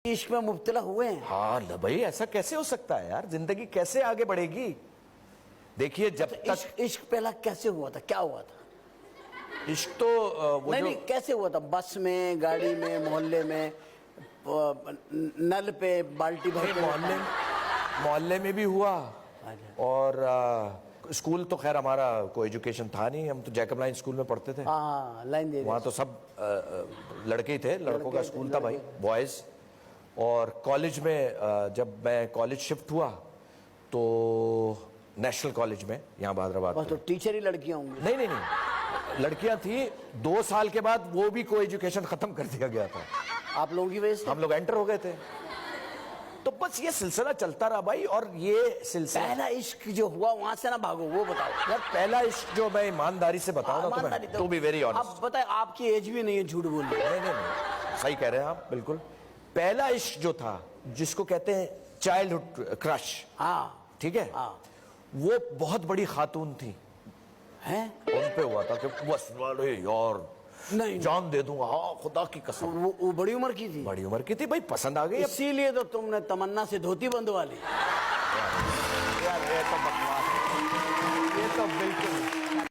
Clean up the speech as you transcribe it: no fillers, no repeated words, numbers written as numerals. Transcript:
इश्क में मुब्तला हुए हैं। हाँ भाई, ऐसा कैसे हो सकता है यार? जिंदगी कैसे आगे बढ़ेगी? देखिए, जब तक इश्क पहला कैसे हुआ था, क्या हुआ था? इश्क तो वो नहीं जो नहीं, कैसे हुआ था? बस में, गाड़ी में, मोहल्ले में, नल पे बाल्टी भर के मोहल्ले में भी हुआ। अच्छा। और स्कूल तो खैर हमारा कोई एजुकेशन था नहीं, हम तो जैकब लाइन स्कूल में पढ़ते थे। हाँ, लाइन दे वहाँ तो सब लड़के ही थे, लड़कों का स्कूल था भाई, बॉयज। और कॉलेज में जब मैं कॉलेज शिफ्ट हुआ तो नेशनल कॉलेज में, यहाँ हैदराबाद बस तो टीचर ही लड़कियां होंगी। नहीं नहीं नहीं, लड़कियां थी। 2 साल के बाद वो भी को एजुकेशन खत्म कर दिया गया था। आप लोगों की वजह से हम लोग एंटर हो गए थे। तो बस ये सिलसिला चलता रहा भाई। और ये सिलसिला, पहला इश्क जो हुआ वहां से ना भागो, वो बताओ यार पहला इश्क जो मैं ईमानदारी से बताऊं ना तुम्हें, टू बी वेरी ऑनेस्ट। अब बताए, आपकी एज भी नहीं है झूठ बोलने। नहीं नहीं नहीं, सही कह रहे हैं आप बिल्कुल। पहला इश्क जो था, जिसको कहते हैं चाइल्डहुड क्रश, हाँ ठीक है, हाँ, वो बहुत बड़ी खातून थी, हैं? उन पे हुआ था कि बस वाले यार नहीं, जान दे दूंगा, हाँ खुदा की कसम। वो बड़ी उम्र की थी। बड़ी उम्र की थी भाई, पसंद आ गई। इसीलिए तो तुमने तमन्ना से धोती बंधवा ली। यार ये तो बकवास है, ये तो बिल्कुल